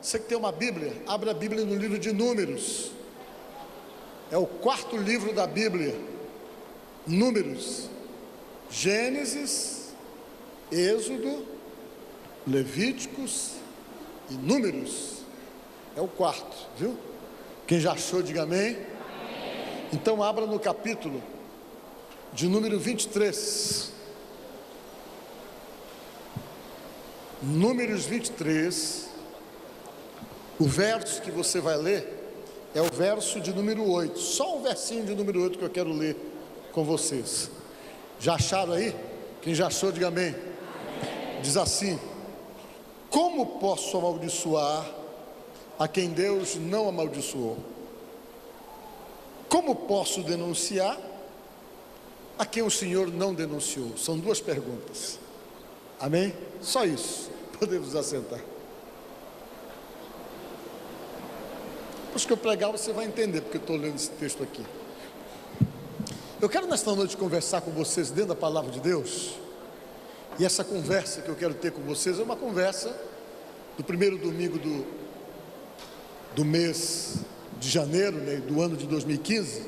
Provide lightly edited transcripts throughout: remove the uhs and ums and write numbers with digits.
Você que tem uma Bíblia, abra a Bíblia no livro de Números. É o 4º livro da Bíblia. Números, Gênesis, Êxodo, Levíticos e Números. É o 4º, viu? Quem já achou, diga amém. Então abra no capítulo de número 23. Números 23. O verso que você vai ler é o verso de número 8. Só o versinho de número 8 que eu quero ler com vocês. Já acharam aí? Quem já achou, diga amém. Diz assim: como posso amaldiçoar a quem Deus não amaldiçoou? Como posso denunciar a quem o Senhor não denunciou? São duas perguntas. Amém? Só isso. Podemos assentar. Depois que eu pregar, você vai entender porque eu estou lendo esse texto aqui. Eu quero nesta noite conversar com vocês dentro da palavra de Deus. E essa conversa que eu quero ter com vocês é uma conversa do primeiro domingo do mês de janeiro, né, do ano de 2015.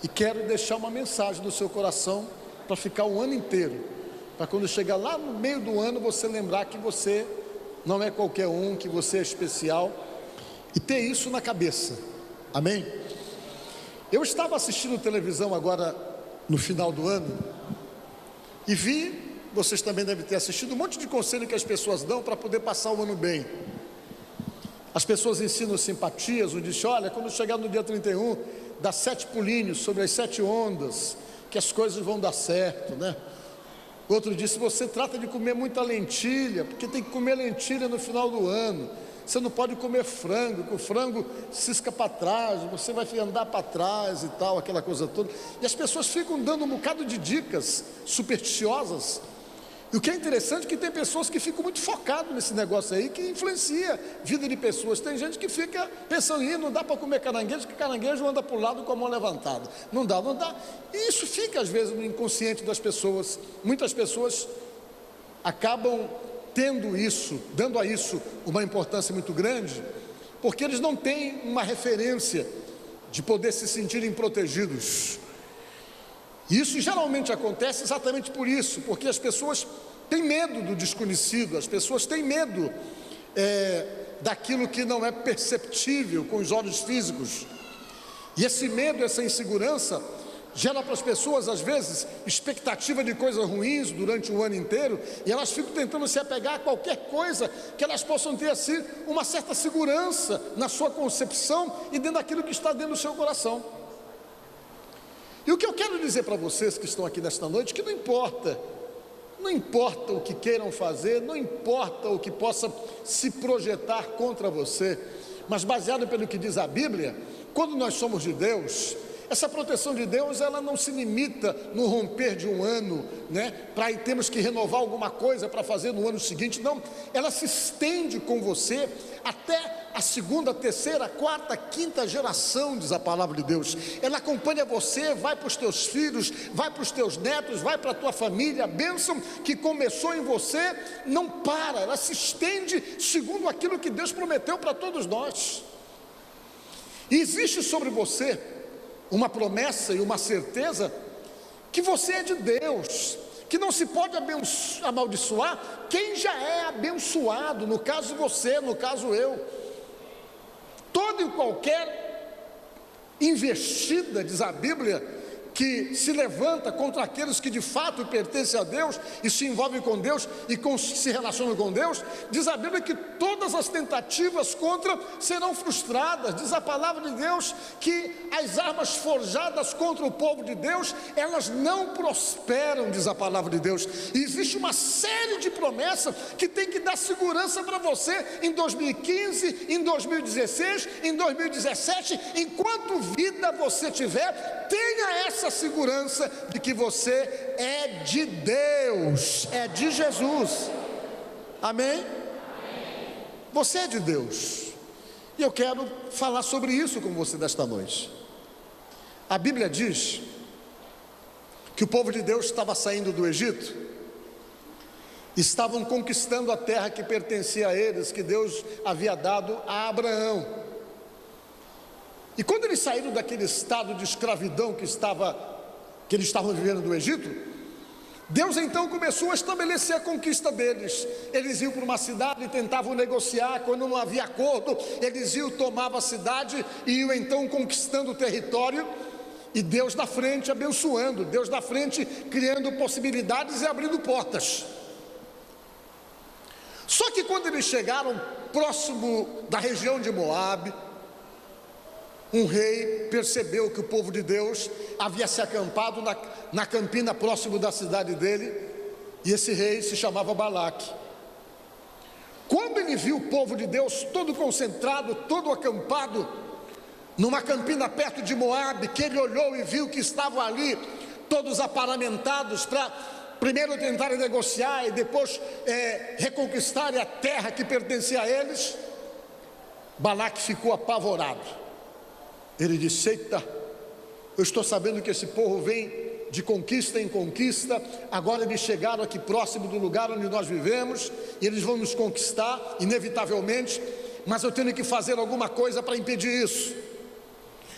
E quero deixar uma mensagem no seu coração para ficar o ano inteiro, para quando chegar lá no meio do ano você lembrar que você não é qualquer um, que você é especial, e ter isso na cabeça. Amém? Eu estava assistindo televisão agora no final do ano e vi, vocês também devem ter assistido, um monte de conselho que as pessoas dão para poder passar o ano bem. As pessoas ensinam simpatias. Um diz: olha, quando chegar no dia 31, dá 7 pulinhos sobre as 7 ondas, que as coisas vão dar certo, né? Outro diz: se você trata de comer muita lentilha, porque tem que comer lentilha no final do ano, você não pode comer frango, que o frango cisca para trás, você vai andar para trás e tal, aquela coisa toda. E as pessoas ficam dando um bocado de dicas supersticiosas. E o que é interessante é que tem pessoas que ficam muito focadas nesse negócio aí, que influencia a vida de pessoas. Tem gente que fica pensando: não dá para comer caranguejo, porque caranguejo anda para o lado com a mão levantada. Não dá. E isso fica às vezes no inconsciente das pessoas. Muitas pessoas acabam tendo isso, dando a isso uma importância muito grande, porque eles não têm uma referência de poder se sentirem protegidos. E isso geralmente acontece exatamente por isso, porque as pessoas têm medo do desconhecido, as pessoas têm medo daquilo que não é perceptível com os olhos físicos. E esse medo, essa insegurança, gera para as pessoas, às vezes, expectativa de coisas ruins durante o ano inteiro, e elas ficam tentando se apegar a qualquer coisa que elas possam ter, assim, uma certa segurança na sua concepção e dentro daquilo que está dentro do seu coração. E o que eu quero dizer para vocês que estão aqui nesta noite, que não importa o que queiram fazer, não importa o que possa se projetar contra você, mas baseado pelo que diz a Bíblia, quando nós somos de Deus, essa proteção de Deus, ela não se limita no romper de um ano, né? Para aí temos que renovar alguma coisa para fazer no ano seguinte. Não, ela se estende com você até a 2ª, 3ª, 4ª, 5ª geração, diz a palavra de Deus. Ela acompanha você, vai para os teus filhos, vai para os teus netos, vai para a tua família. A bênção que começou em você não para, ela se estende segundo aquilo que Deus prometeu para todos nós. E existe sobre você uma promessa e uma certeza que você é de Deus, que não se pode amaldiçoar quem já é abençoado, no caso você, no caso eu. Toda e qualquer investida, diz a Bíblia, que se levanta contra aqueles que de fato pertencem a Deus e se envolvem com Deus e se relacionam com Deus, diz a Bíblia que todas as tentativas contra serão frustradas. Diz a palavra de Deus que as armas forjadas contra o povo de Deus, elas não prosperam, diz a palavra de Deus. E existe uma série de promessas que tem que dar segurança para você em 2015, em 2016, em 2017, enquanto vida você tiver, tenha essa segurança de que você é de Deus, é de Jesus. Amém? Você é de Deus. E eu quero falar sobre isso com você desta noite. A Bíblia diz que o povo de Deus estava saindo do Egito estavam conquistando a terra que pertencia a eles, que Deus havia dado a Abraão. E quando eles saíram daquele estado de escravidão que eles estavam vivendo no Egito, Deus então começou a estabelecer a conquista deles. Eles iam para uma cidade e tentavam negociar. Quando não havia acordo, eles iam, tomavam a cidade e iam então conquistando o território. E Deus na frente abençoando, Deus na frente criando possibilidades e abrindo portas. Só que quando eles chegaram próximo da região de Moabe, um rei percebeu que o povo de Deus havia se acampado na campina próximo da cidade dele, e esse rei se chamava Balaque. Quando ele viu o povo de Deus todo concentrado, todo acampado, numa campina perto de Moabe, que ele olhou e viu que estavam ali todos aparamentados para primeiro tentarem negociar e depois reconquistarem a terra que pertencia a eles, Balaque ficou apavorado. Ele disse: eita, eu estou sabendo que esse povo vem de conquista em conquista, agora eles chegaram aqui próximo do lugar onde nós vivemos, e eles vão nos conquistar, inevitavelmente, mas eu tenho que fazer alguma coisa para impedir isso.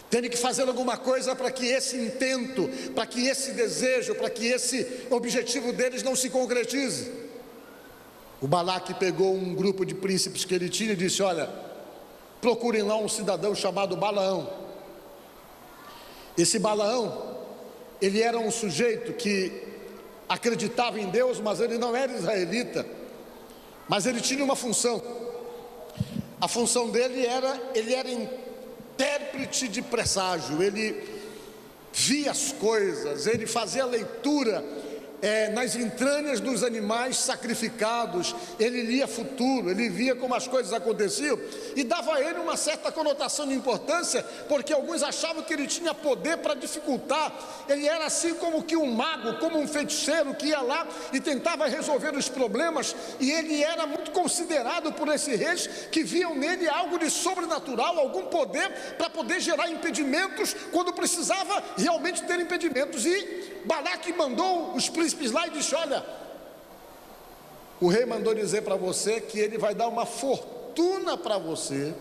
Tenho que fazer alguma coisa para que esse intento, para que esse desejo, para que esse objetivo deles não se concretize. O Balaque pegou um grupo de príncipes que ele tinha e disse: olha, procurem lá um cidadão chamado Balaão. Esse Balaão, ele era um sujeito que acreditava em Deus, mas ele não era israelita, mas ele tinha uma função. A função dele ele era intérprete de presságio, ele via as coisas, ele fazia leitura nas entranhas dos animais sacrificados, ele lia futuro, ele via como as coisas aconteciam, e dava a ele uma certa conotação de importância, porque alguns achavam que ele tinha poder para dificultar. Ele era assim como que um mago, como um feiticeiro que ia lá e tentava resolver os problemas, e ele era muito considerado por esses reis, que viam nele algo de sobrenatural, algum poder para poder gerar impedimentos quando precisava realmente ter impedimentos. E Balaque mandou os príncipes lá e disse: olha, o rei mandou dizer para você que ele vai dar uma fortuna para você,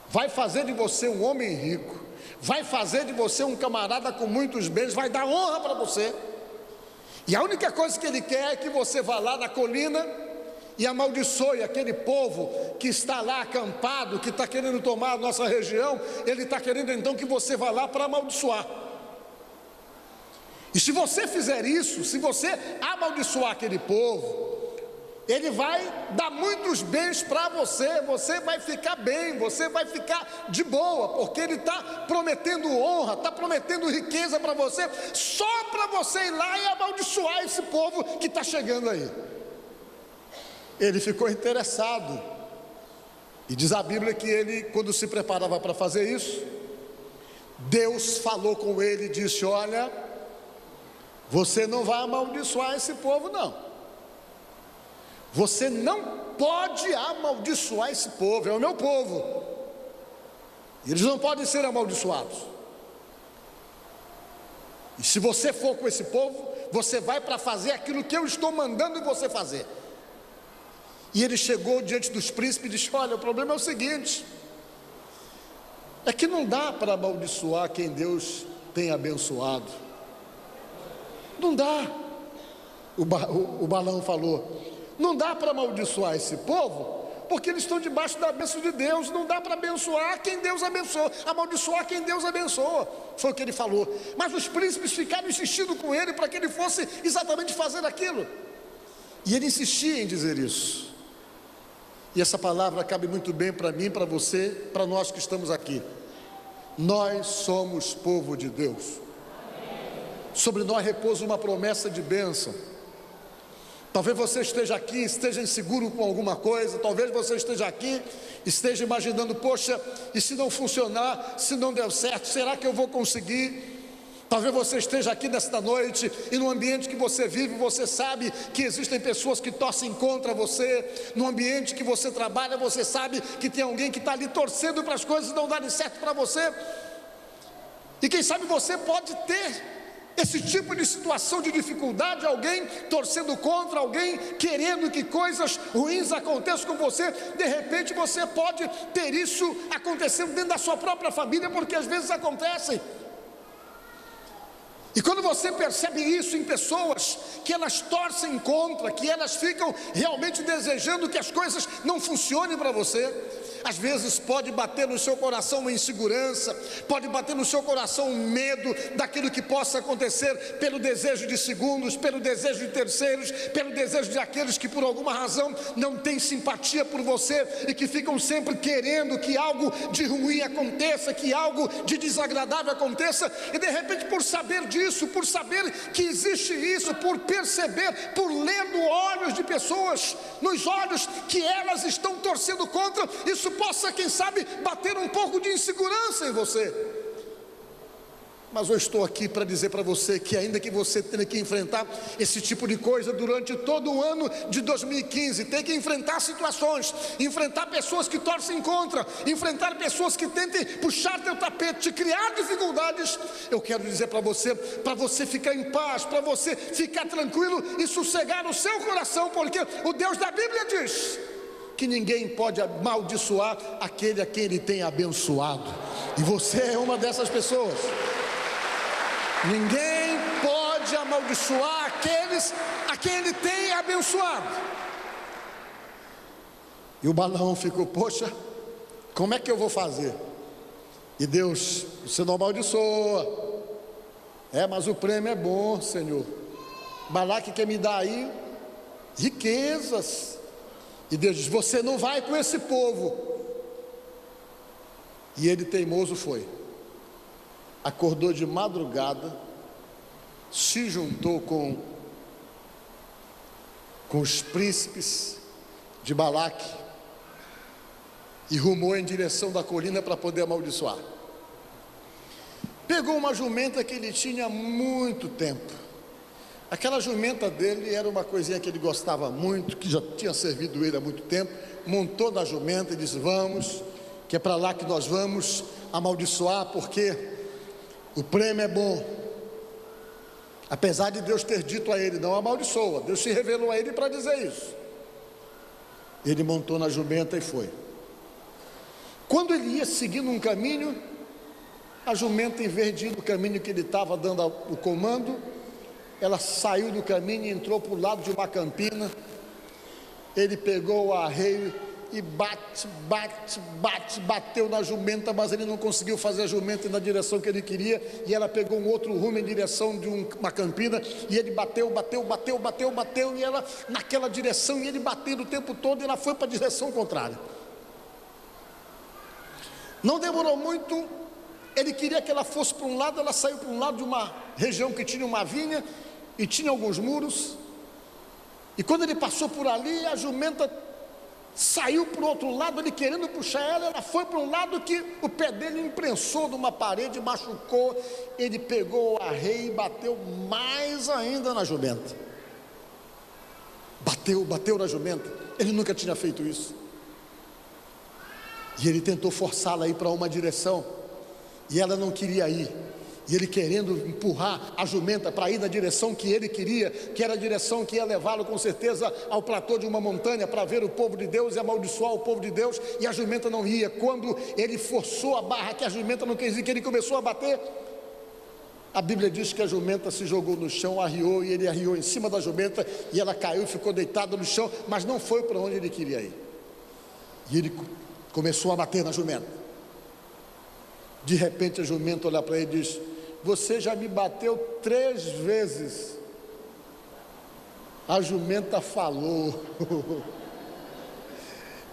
vai fazer de você um homem rico, vai fazer de você um camarada com muitos bens, vai dar honra para você, e a única coisa que ele quer é que você vá lá na colina e amaldiçoe aquele povo que está lá acampado, que está querendo tomar a nossa região. Ele está querendo então que você vá lá para amaldiçoar. E se você fizer isso, se você amaldiçoar aquele povo, ele vai dar muitos bens para você, você vai ficar bem, você vai ficar de boa, porque ele está prometendo honra, está prometendo riqueza para você, só para você ir lá e amaldiçoar esse povo que está chegando aí. Ele ficou interessado, e diz a Bíblia que ele, quando se preparava para fazer isso, Deus falou com ele e disse: olha, você não vai amaldiçoar esse povo, não. Você não pode amaldiçoar esse povo, é o meu povo. Eles não podem ser amaldiçoados. E se você for com esse povo, você vai para fazer aquilo que eu estou mandando você fazer. E ele chegou diante dos príncipes e disse: olha, o problema é o seguinte, é que não dá para amaldiçoar quem Deus tem abençoado. Não dá. O Balaão falou: não dá para amaldiçoar esse povo, porque eles estão debaixo da bênção de Deus. Não dá para abençoar quem Deus abençoa, amaldiçoar quem Deus abençoa. Foi o que ele falou. Mas os príncipes ficaram insistindo com ele para que ele fosse exatamente fazer aquilo, e ele insistia em dizer isso. E essa palavra cabe muito bem para mim, para você, para nós que estamos aqui. Nós somos povo de Deus. Sobre nós repousa uma promessa de bênção. Talvez você esteja aqui, esteja inseguro com alguma coisa. Talvez você esteja aqui, esteja imaginando: poxa, e se não funcionar, se não der certo, será que eu vou conseguir? Talvez você esteja aqui nesta noite, e no ambiente que você vive, você sabe que existem pessoas que torcem contra você. No ambiente que você trabalha, você sabe que tem alguém que está ali torcendo para as coisas não darem certo para você. E quem sabe você pode ter esse tipo de situação de dificuldade, alguém torcendo contra, alguém querendo que coisas ruins aconteçam com você, de repente você pode ter isso acontecendo dentro da sua própria família, porque às vezes acontecem. E quando você percebe isso em pessoas, que elas torcem contra, que elas ficam realmente desejando que as coisas não funcionem para você, às vezes pode bater no seu coração uma insegurança, pode bater no seu coração um medo daquilo que possa acontecer, pelo desejo de segundos, pelo desejo de terceiros, pelo desejo de aqueles que por alguma razão não têm simpatia por você e que ficam sempre querendo que algo de ruim aconteça, que algo de desagradável aconteça, e de repente, por saber disso, por saber que existe isso, por perceber, por ler nos olhos de pessoas, nos olhos que elas estão torcendo contra, isso possa, quem sabe, bater um pouco de insegurança em você. Mas eu estou aqui para dizer para você que ainda que você tenha que enfrentar esse tipo de coisa durante todo o ano de 2015, tem que enfrentar situações, enfrentar pessoas que torcem contra, enfrentar pessoas que tentem puxar teu tapete, te criar dificuldades, eu quero dizer para você ficar em paz, para você ficar tranquilo e sossegar o seu coração, porque o Deus da Bíblia diz que ninguém pode amaldiçoar aquele a quem Ele tem abençoado, e você é uma dessas pessoas. Ninguém pode amaldiçoar aqueles a quem Ele tem abençoado. E o Balaão ficou: poxa, como é que eu vou fazer? E Deus: você não amaldiçoa. Mas o prêmio é bom, Senhor. Balaque quer me dar aí riquezas. E Deus diz: você não vai com esse povo. E ele, teimoso, foi. Acordou de madrugada, se juntou com os príncipes de Balaque e rumou em direção da colina para poder amaldiçoar. Pegou uma jumenta que ele tinha há muito tempo. Aquela jumenta dele era uma coisinha que ele gostava muito, que já tinha servido ele há muito tempo. Montou na jumenta e disse: vamos, que é para lá que nós vamos amaldiçoar, porque o prêmio é bom. Apesar de Deus ter dito a ele: não amaldiçoa, Deus se revelou a ele para dizer isso. Ele montou na jumenta e foi. Quando ele ia seguindo um caminho, a jumenta, em vez de ir no caminho que ele estava dando o comando, ela saiu do caminho e entrou para o lado de uma campina. Ele pegou o arreio e bateu na jumenta, mas ele não conseguiu fazer a jumenta na direção que ele queria, e ela pegou um outro rumo em direção de uma campina, e ele bateu, e ela naquela direção, e ele batendo o tempo todo, e ela foi para a direção contrária. Não demorou muito, ele queria que ela fosse para um lado, ela saiu para um lado de uma região que tinha uma vinha, e tinha alguns muros, e quando ele passou por ali, a jumenta saiu para o outro lado, ele querendo puxar ela foi para um lado que o pé dele imprensou numa parede, machucou. Ele pegou o arreio e bateu mais ainda na jumenta. Bateu na jumenta. Ele nunca tinha feito isso. E ele tentou forçá-la a ir para uma direção, e ela não queria ir. E ele querendo empurrar a jumenta para ir na direção que ele queria, que era a direção que ia levá-lo com certeza ao platô de uma montanha para ver o povo de Deus e amaldiçoar o povo de Deus, e a jumenta não ia. Quando ele forçou a barra, que a jumenta não quis ir, que ele começou a bater, a Bíblia diz que a jumenta se jogou no chão, arriou, e ele arriou em cima da jumenta, e ela caiu e ficou deitada no chão, mas não foi para onde ele queria ir. E ele começou a bater na jumenta. De repente a jumenta olha para ele e diz: você já me bateu 3 vezes. A jumenta falou.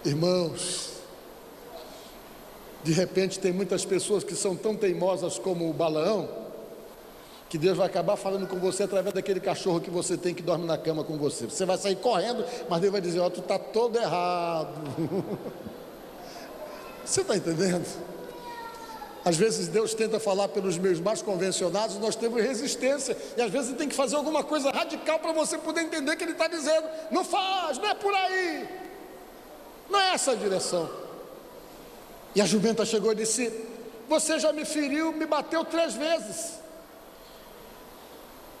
Irmãos, de repente tem muitas pessoas que são tão teimosas como o Balaão, que Deus vai acabar falando com você através daquele cachorro que você tem, que dorme na cama com você. Você vai sair correndo, mas Deus vai dizer: ó, tu está todo errado. Você está entendendo? Às vezes Deus tenta falar pelos meios mais convencionados, nós temos resistência, e às vezes tem que fazer alguma coisa radical para você poder entender que Ele está dizendo: não faz, não é por aí, não é essa a direção. E a jumenta chegou e disse: você já me feriu, me bateu 3 vezes.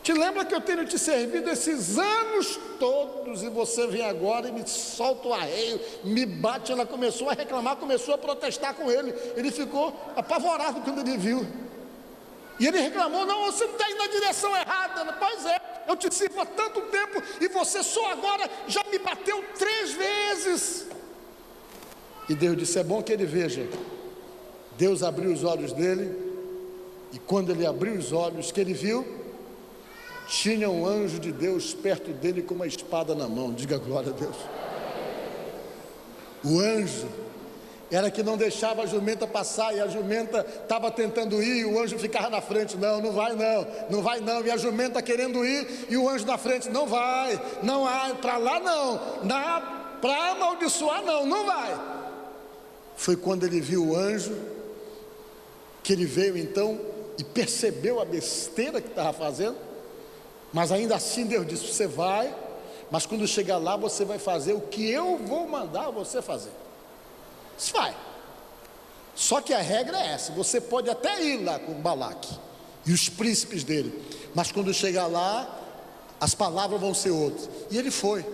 Te lembra que eu tenho te servido esses anos todos, e você vem agora e me solta o arreio, me bate. Ela começou a reclamar, começou a protestar com ele. Ele ficou apavorado quando ele viu. E ele reclamou: não, você não está indo na direção errada. Pois é, eu te sirvo há tanto tempo e você só agora já me bateu 3 vezes. E Deus disse: é bom que ele veja. Deus abriu os olhos dele, e quando ele abriu os olhos, que ele viu, tinha um anjo de Deus perto dele com uma espada na mão. Diga glória a Deus. O anjo era que não deixava a jumenta passar, e a jumenta estava tentando ir, e o anjo ficava na frente: não, não vai não, não vai não. E a jumenta querendo ir, e o anjo na frente: não vai, não vai, para lá não, para amaldiçoar não, não vai. Foi quando ele viu o anjo, que ele veio então e percebeu a besteira que estava fazendo. Mas ainda assim Deus disse: você vai, mas quando chegar lá você vai fazer o que eu vou mandar você fazer. Você vai. Só que a regra é essa: você pode até ir lá com Balaque e os príncipes dele, mas quando chegar lá, as palavras vão ser outras. E ele foi.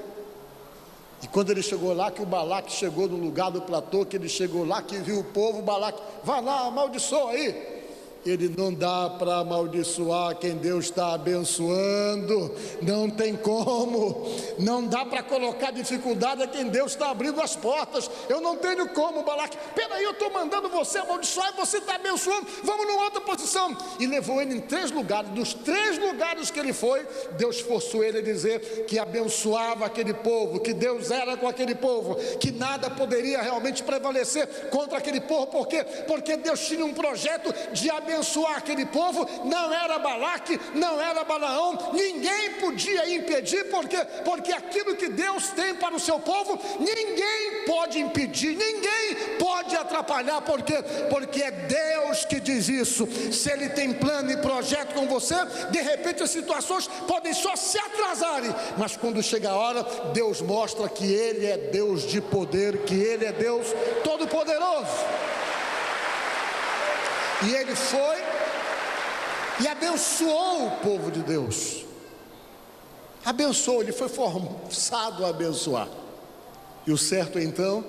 E quando ele chegou lá, que o Balaque chegou no lugar do platô, que ele chegou lá, que viu o povo, o Balaque: vai lá, amaldiçoa aí. Ele: não dá para amaldiçoar quem Deus está abençoando, não tem como, não dá para colocar dificuldade a quem Deus está abrindo as portas. Eu não tenho como, Balaque. Peraí, eu estou mandando você amaldiçoar e você está abençoando, vamos numa outra posição. E levou ele em 3 lugares, dos 3 lugares que ele foi, Deus forçou ele a dizer que abençoava aquele povo, que Deus era com aquele povo, que nada poderia realmente prevalecer contra aquele povo. Por quê? Porque Deus tinha um projeto de abençoar aquele povo. Não era Balaque, não era Balaão, ninguém podia impedir, porque aquilo que Deus tem para o seu povo, ninguém pode impedir, ninguém pode atrapalhar. Por quê? Porque é Deus que diz isso. Se Ele tem plano e projeto com você, de repente as situações podem só se atrasarem, mas quando chega a hora, Deus mostra que Ele é Deus de poder, que Ele é Deus Todo-Poderoso. E ele foi e abençoou o povo de Deus. Abençoou, ele foi forçado a abençoar. E o certo então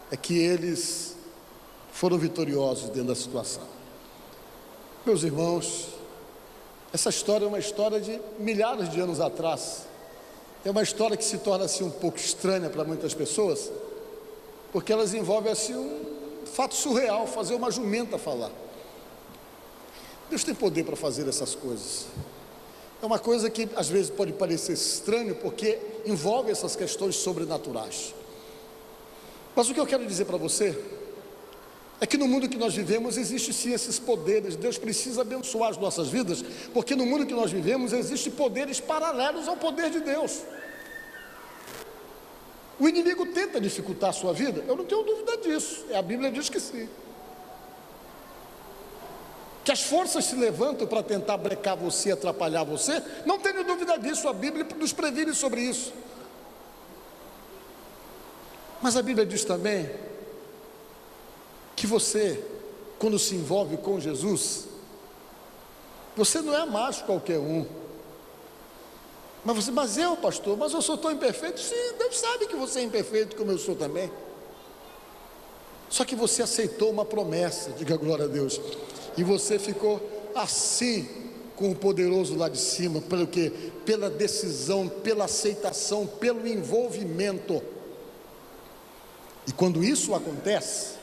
é que eles foram vitoriosos dentro da situação. Meus irmãos, essa história é uma história de milhares de anos atrás. É uma história que se torna assim um pouco estranha para muitas pessoas, porque elas envolvem assim um fato surreal: fazer uma jumenta falar. Deus tem poder para fazer essas coisas. É uma coisa que às vezes pode parecer estranho, porque envolve essas questões sobrenaturais. Mas o que eu quero dizer para você é que no mundo que nós vivemos existe sim esses poderes. Deus precisa abençoar as nossas vidas, porque no mundo que nós vivemos existem poderes paralelos ao poder de Deus. O inimigo tenta dificultar a sua vida, eu não tenho dúvida disso. A Bíblia diz que sim. Que as forças se levantam para tentar brecar você, atrapalhar você, não tenho dúvida disso. A Bíblia nos previne sobre isso. Mas a Bíblia diz também que você, quando se envolve com Jesus, você não é mais qualquer um. Mas eu, pastor, mas eu sou tão imperfeito. Sim, Deus sabe que você é imperfeito, como eu sou também. Só que você aceitou uma promessa, diga glória a Deus, e você ficou assim com o poderoso lá de cima. Pelo quê? Pela decisão, pela aceitação, pelo envolvimento. E quando isso acontece,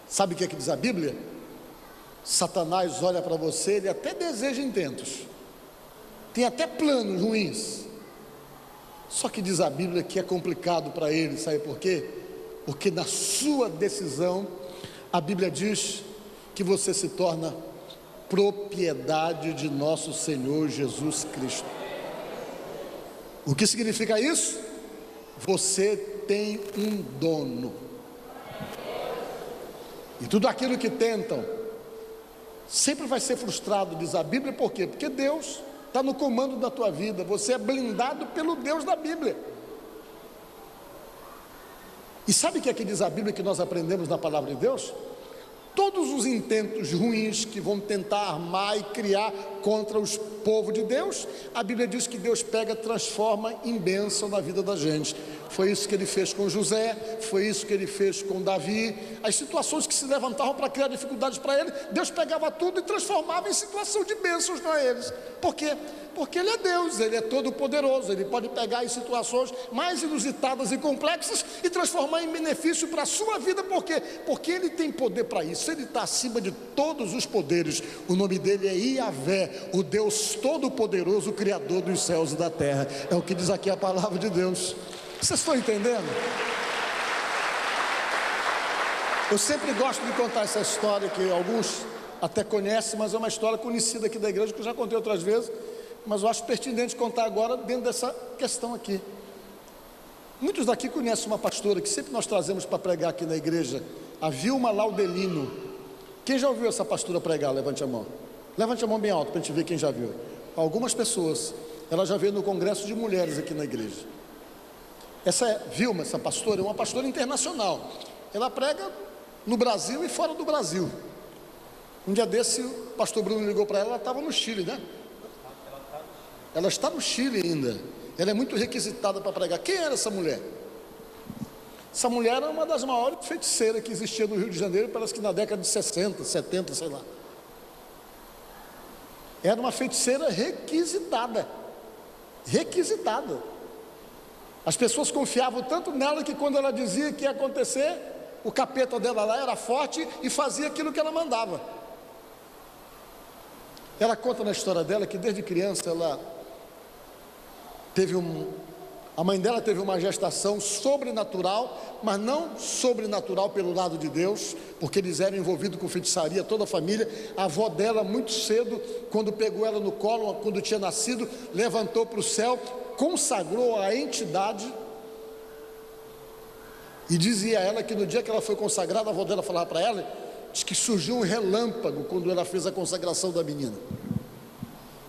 sabe o que é que diz a Bíblia? Satanás olha para você, ele até deseja intentos, tem até planos ruins, só que diz a Bíblia que é complicado para ele. Sabe por quê? Porque na sua decisão, a Bíblia diz que você se torna propriedade de nosso Senhor Jesus Cristo. O que significa isso? Você tem um dono, e tudo aquilo que tentam sempre vai ser frustrado, diz a Bíblia. Por quê? Porque Deus está no comando da tua vida. Você é blindado pelo Deus da Bíblia. E sabe o que é que diz a Bíblia, que nós aprendemos na palavra de Deus? todos os intentos ruins que vão tentar armar e criar contra o povo de Deus, a Bíblia diz que Deus pega, transforma em bênção na vida da gente. Foi isso que ele fez com José, foi isso que ele fez com Davi. As situações que se levantavam para criar dificuldades para ele, Deus pegava tudo e transformava em situação de bênçãos para eles. Por quê? Porque ele é Deus, ele é todo poderoso, ele pode pegar em situações mais inusitadas e complexas e transformar em benefício para a sua vida. Por quê? Porque ele tem poder para isso, ele está acima de todos os poderes. O nome dele é Iavé, o Deus todo-poderoso, o Criador dos céus e da terra. É o que diz aqui a palavra de Deus. Vocês estão entendendo? Eu sempre gosto de contar essa história que alguns até conhecem, mas é uma história conhecida aqui da igreja, que eu já contei outras vezes, mas eu acho pertinente contar agora dentro dessa questão aqui. Muitos daqui conhecem uma pastora que sempre nós trazemos para pregar aqui na igreja, a Vilma Laudelino. Quem já ouviu essa pastora pregar? Levante a mão. Levante a mão bem alto para a gente ver quem já viu. Algumas pessoas. Ela já veio no congresso de mulheres aqui na igreja. Essa Vilma, essa pastora, é uma pastora internacional. Ela prega no Brasil e fora do Brasil. Um dia desse, o pastor Bruno ligou para ela estava no Chile, né? Ela está no Chile ainda. Ela é muito requisitada para pregar. Quem era essa mulher? Essa mulher era uma das maiores feiticeiras que existia no Rio de Janeiro, parece que na década de 60, 70, sei lá. Era uma feiticeira requisitada. Requisitada. As pessoas confiavam tanto nela que quando ela dizia que ia acontecer, o capeta dela lá era forte e fazia aquilo que ela mandava. Ela conta na história dela que desde criança ela teve a mãe dela teve uma gestação sobrenatural, mas não sobrenatural pelo lado de Deus, porque eles eram envolvidos com feitiçaria, toda a família. A avó dela, muito cedo, quando pegou ela no colo, quando tinha nascido, levantou para o céu, consagrou a entidade, e dizia a ela que no dia que ela foi consagrada, a avó dela falava para ela, diz que surgiu um relâmpago quando ela fez a consagração da menina.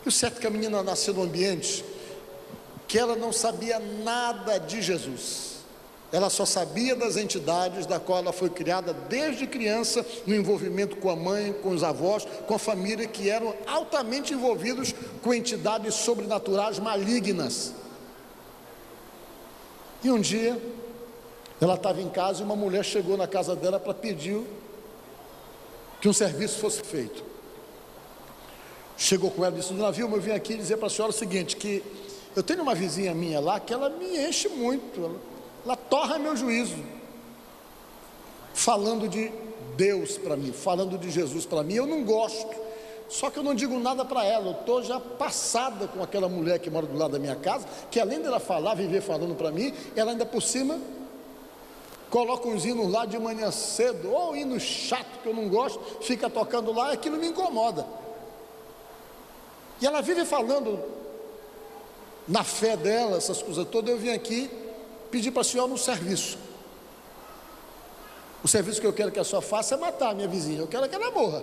E o certo é que a menina nasceu num ambiente que ela não sabia nada de Jesus, ela só sabia das entidades da qual ela foi criada desde criança, no envolvimento com a mãe, com os avós, com a família, que eram altamente envolvidos com entidades sobrenaturais malignas. E um dia ela estava em casa e uma mulher chegou na casa dela para pedir que um serviço fosse feito. Chegou com ela e disse: Dona Vilma, eu vim aqui dizer para a senhora o seguinte, que eu tenho uma vizinha minha lá que ela me enche muito, ela torra meu juízo, falando de Deus para mim, falando de Jesus para mim. Eu não gosto, só que eu não digo nada para ela. Eu estou já passada com aquela mulher que mora do lado da minha casa, que além dela falar, viver falando para mim, ela ainda por cima coloca uns hinos lá de manhã cedo, ou hino chato que eu não gosto, fica tocando lá, aquilo me incomoda. E ela vive falando na fé dela, essas coisas todas. Eu vim aqui pedir para a senhora um serviço. O serviço que eu quero que a senhora faça é matar a minha vizinha. Eu quero que ela morra.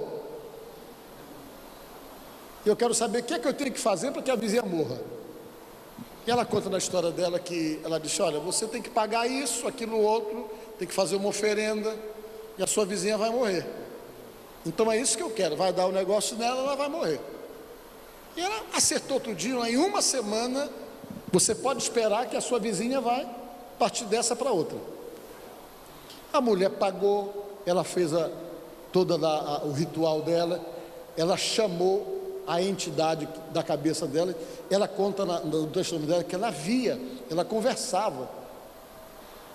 Eu quero saber o que é que eu tenho que fazer para que a vizinha morra. E ela conta na história dela que ela disse: olha, você tem que pagar isso, aquilo, outro, tem que fazer uma oferenda, e a sua vizinha vai morrer. Então é isso que eu quero. Vai dar o negócio nela, ela vai morrer. E ela acertou tudinho. Em uma semana você pode esperar que a sua vizinha vai partir dessa para outra. A mulher pagou, ela fez todo o ritual dela, ela chamou a entidade da cabeça dela. Ela conta no testemunho dela que ela via, ela conversava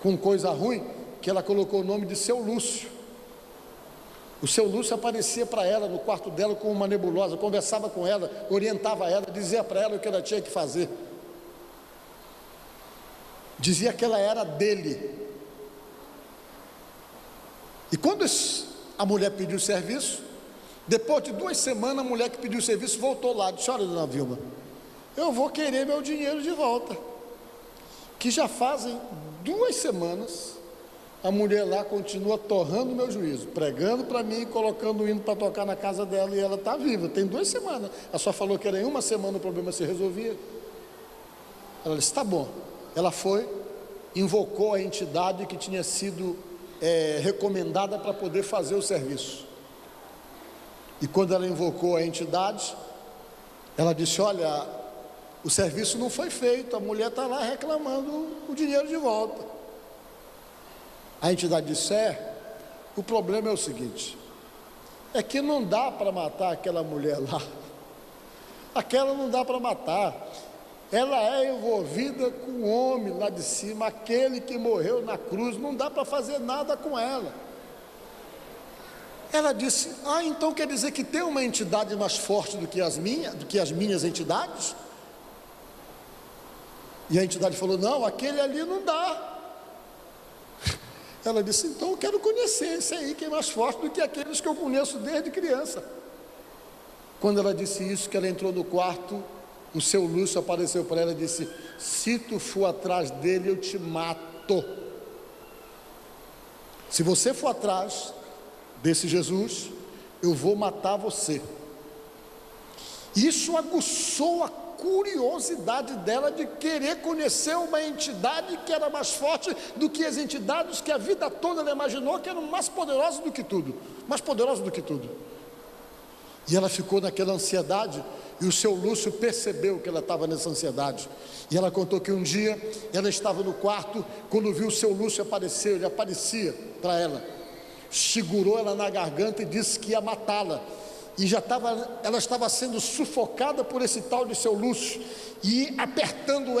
com coisa ruim, que ela colocou o nome de Seu Lúcio. O Seu Lúcio aparecia para ela no quarto dela com uma nebulosa, conversava com ela, orientava ela, dizia para ela o que ela tinha que fazer, dizia que ela era dele. E quando a mulher pediu serviço, depois de 2 semanas, a mulher que pediu serviço voltou lá, disse: olha, dona Vilma, eu vou querer meu dinheiro de volta, que já fazem 2 semanas, a mulher lá continua torrando meu juízo, pregando para mim, colocando o hino para tocar na casa dela, e ela está viva, tem 2 semanas, ela só falou que era em 1 semana o problema se resolvia. Ela disse: tá bom. Ela foi, invocou a entidade que tinha sido recomendada para poder fazer o serviço. E quando ela invocou a entidade, ela disse: olha, o serviço não foi feito, a mulher está lá reclamando o dinheiro de volta. A entidade disse: o problema é o seguinte, é que não dá para matar aquela mulher lá, aquela não dá para matar, ela é envolvida com o homem lá de cima, aquele que morreu na cruz, não dá para fazer nada com ela. Ela disse: então quer dizer que tem uma entidade mais forte do que as minhas entidades? E a entidade falou: não, aquele ali não dá. Ela disse: então eu quero conhecer esse aí que é mais forte do que aqueles que eu conheço desde criança. Quando ela disse isso, que ela entrou no quarto, o seu Lúcio apareceu para ela e disse: se tu for atrás dele, eu te mato. Se você for atrás desse Jesus, eu vou matar você. Isso aguçou a curiosidade dela de querer conhecer uma entidade que era mais forte do que as entidades que a vida toda ela imaginou que eram mais poderosas do que tudo, mais poderosas do que tudo. E ela ficou naquela ansiedade, e o seu Lúcio percebeu que ela estava nessa ansiedade. E ela contou que um dia ela estava no quarto, quando viu o seu Lúcio aparecer, ele aparecia para ela, segurou ela na garganta e disse que ia matá-la. E ela estava sendo sufocada por esse tal de seu Lúcio, e apertando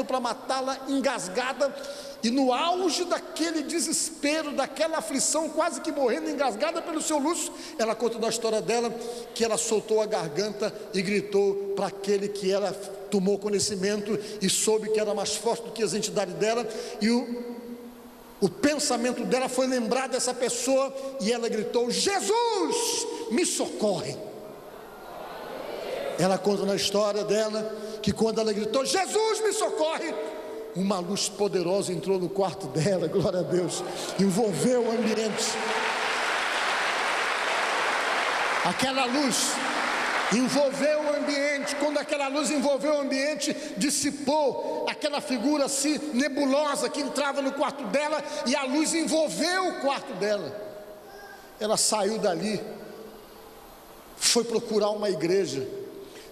para matá-la, engasgada, e no auge daquele desespero, daquela aflição, quase que morrendo, engasgada pelo seu Lúcio, ela conta na história dela, que ela soltou a garganta e gritou para aquele que ela tomou conhecimento, e soube que era mais forte do que as entidades dela, e o pensamento dela foi lembrar dessa pessoa, e ela gritou: Jesus, me socorre. Ela conta na história dela, que quando ela gritou: Jesus, me socorre, uma luz poderosa entrou no quarto dela, glória a Deus, envolveu o ambiente. Aquela luz envolveu o ambiente. Quando aquela luz envolveu o ambiente, dissipou aquela figura assim nebulosa que entrava no quarto dela, e a luz envolveu o quarto dela. Ela saiu dali, foi procurar uma igreja,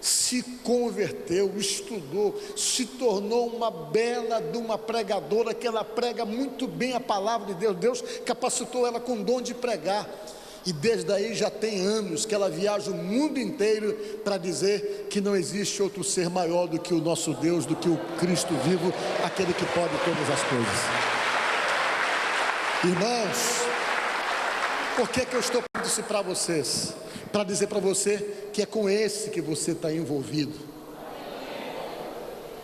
se converteu, estudou, se tornou uma bela de uma pregadora, que ela prega muito bem a palavra de Deus. Deus capacitou ela com o dom de pregar. E desde aí já tem anos que ela viaja o mundo inteiro para dizer que não existe outro ser maior do que o nosso Deus, do que o Cristo vivo, aquele que pode todas as coisas. Irmãos, por que eu estou falando isso para vocês? Para dizer para você que é com esse que você está envolvido.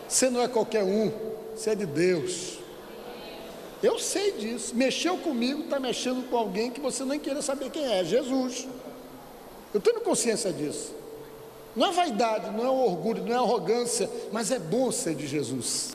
Você não é qualquer um, você é de Deus. Eu sei disso, mexeu comigo, está mexendo com alguém que você nem queira saber quem é, Jesus. Eu tenho consciência disso. Não é vaidade, não é orgulho, não é arrogância, mas é bom ser de Jesus.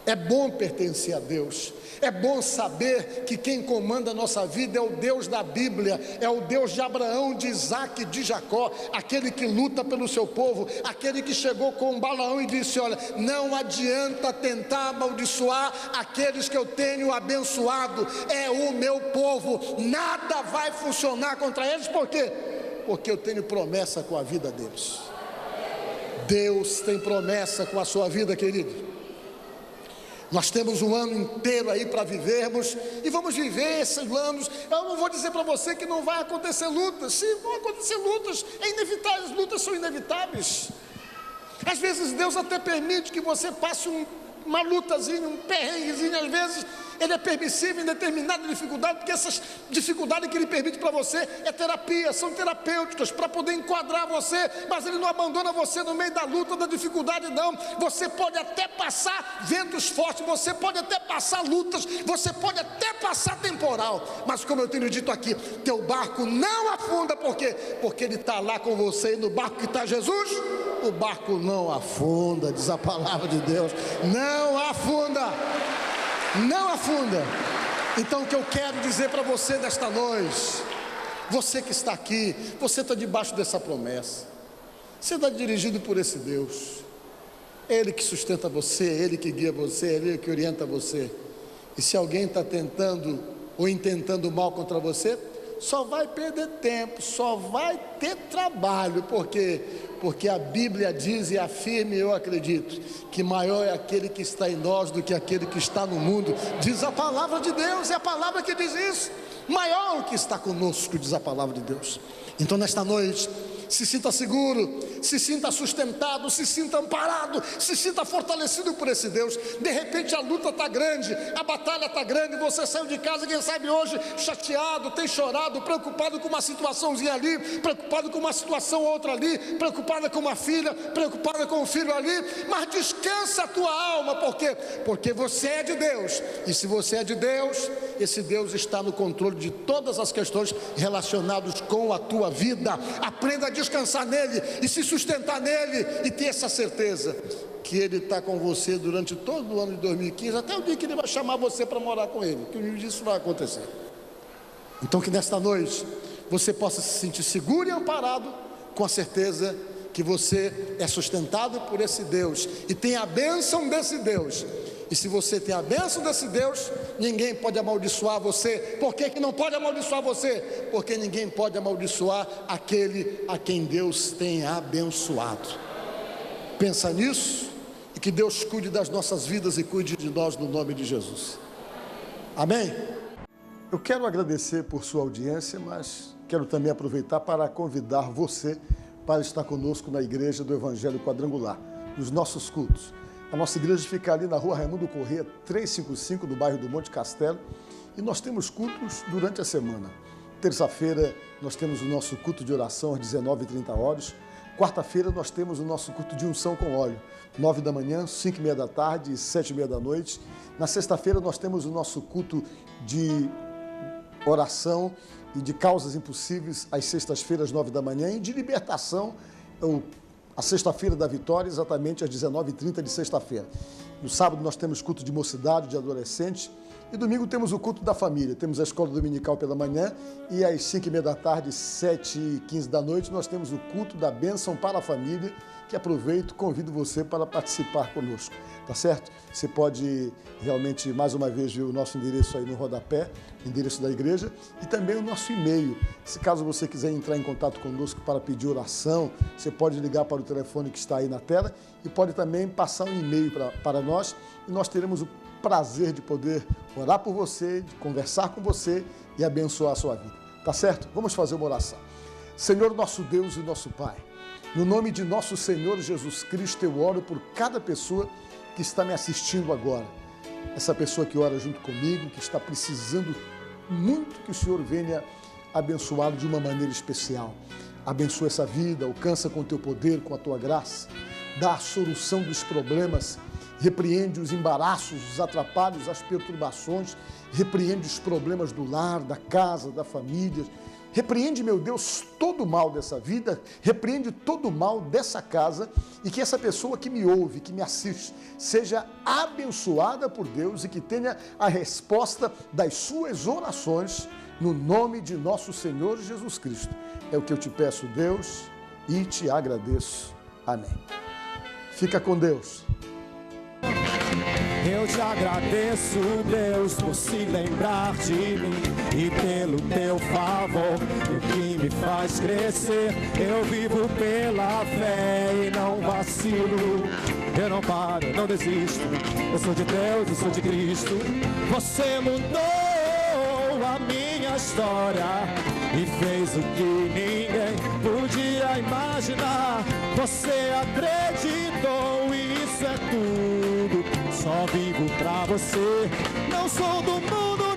É bom pertencer a Deus. É bom saber que quem comanda a nossa vida é o Deus da Bíblia, é o Deus de Abraão, de Isaac e de Jacó, aquele que luta pelo seu povo, aquele que chegou com Balaão e disse: olha, não adianta tentar amaldiçoar aqueles que eu tenho abençoado, é o meu povo, nada vai funcionar contra eles. Por quê? Porque eu tenho promessa com a vida deles. Deus tem promessa com a sua vida, querido. Nós temos um ano inteiro aí para vivermos, e vamos viver esses anos. Eu não vou dizer para você que não vai acontecer lutas. Sim, vão acontecer lutas, é inevitável, as lutas são inevitáveis. Às vezes Deus até permite que você passe uma lutazinha, um perrenguezinho. Às vezes Ele é permissível em determinada dificuldade, porque essas dificuldades que Ele permite para você é terapia, são terapêuticas para poder enquadrar você, mas Ele não abandona você no meio da luta, da dificuldade, não. Você pode até passar ventos fortes, você pode até passar lutas, você pode até passar temporal, mas como eu tenho dito aqui, teu barco não afunda. Por quê? Porque Ele está lá com você, e no barco que está Jesus, o barco não afunda, diz a palavra de Deus, não afunda. Não afunda. Então o que eu quero dizer para você desta noite, você que está aqui, você está debaixo dessa promessa, você está dirigido por esse Deus, Ele que sustenta você, Ele que guia você, Ele que orienta você. E se alguém está tentando ou intentando mal contra você, só vai perder tempo, só vai ter trabalho, porque a Bíblia diz e afirma, e eu acredito, que maior é aquele que está em nós do que aquele que está no mundo. Diz a palavra de Deus, é a palavra que diz isso. Maior o que está conosco, diz a palavra de Deus. Então nesta noite, se sinta seguro, se sinta sustentado, se sinta amparado, se sinta fortalecido por esse Deus. De repente a luta está grande, a batalha está grande, você saiu de casa, quem sabe hoje, chateado, tem chorado, preocupado com uma situaçãozinha ali, preocupado com uma situação outra ali, preocupada com uma filha, preocupada com um filho ali, mas descansa a tua alma, por quê? Porque você é de Deus, e se você é de Deus, esse Deus está no controle de todas as questões relacionadas com a tua vida. Aprenda a descansar nele e se sustentar nele e ter essa certeza que ele está com você durante todo o ano de 2015, até o dia que ele vai chamar você para morar com ele, que um dia isso vai acontecer. Então que nesta noite você possa se sentir seguro e amparado, com a certeza que você é sustentado por esse Deus e tem a bênção desse Deus. E se você tem a bênção desse Deus, ninguém pode amaldiçoar você. Por que que não pode amaldiçoar você? Porque ninguém pode amaldiçoar aquele a quem Deus tem abençoado. Pensa nisso, e que Deus cuide das nossas vidas e cuide de nós no nome de Jesus. Amém? Eu quero agradecer por sua audiência, mas quero também aproveitar para convidar você para estar conosco na Igreja do Evangelho Quadrangular, nos nossos cultos. A nossa igreja fica ali na rua Raimundo Corrêa, 355, no bairro do Monte Castelo, e nós temos cultos durante a semana. Terça-feira nós temos o nosso culto de oração às 19h30. Quarta-feira nós temos o nosso culto de unção com óleo, 9 da manhã, 5h30 da tarde e 7h30 da noite. Na sexta-feira nós temos o nosso culto de oração e de causas impossíveis às sextas-feiras, 9 da manhã, e de libertação, a sexta-feira da vitória, exatamente às 19h30 de sexta-feira. No sábado nós temos culto de mocidade, de adolescente, e domingo temos o culto da família. Temos a escola dominical pela manhã e às 5h30 da tarde, 7h15 da noite, nós temos o culto da bênção para a família, que aproveito, convido você para participar conosco, tá certo? Você pode realmente, mais uma vez, ver o nosso endereço aí no rodapé, endereço da igreja, e também o nosso e-mail. Se caso você quiser entrar em contato conosco para pedir oração, você pode ligar para o telefone que está aí na tela e pode também passar um e-mail para nós, e nós teremos o prazer de poder orar por você, de conversar com você e abençoar a sua vida, tá certo? Vamos fazer uma oração. Senhor, nosso Deus e nosso Pai, no nome de nosso Senhor Jesus Cristo, eu oro por cada pessoa que está me assistindo agora. Essa pessoa que ora junto comigo, que está precisando muito que o Senhor venha abençoá-lo de uma maneira especial. Abençoa essa vida, alcança com o teu poder, com a tua graça, dá a solução dos problemas, repreende os embaraços, os atrapalhos, as perturbações, repreende os problemas do lar, da casa, da família. Repreende, meu Deus, todo o mal dessa vida, repreende todo o mal dessa casa, e que essa pessoa que me ouve, que me assiste, seja abençoada por Deus e que tenha a resposta das suas orações, no nome de nosso Senhor Jesus Cristo. É o que eu te peço, Deus, e te agradeço. Amém. Fica com Deus. Eu te agradeço, Deus, por se lembrar de mim e pelo teu favor, o que me faz crescer. Eu vivo pela fé e não vacilo. Eu não paro, não desisto. Eu sou de Deus, eu sou de Cristo. Você mudou a minha história e fez o que ninguém podia imaginar. Você acreditou e isso é tudo. Só vivo pra você, não sou do mundo.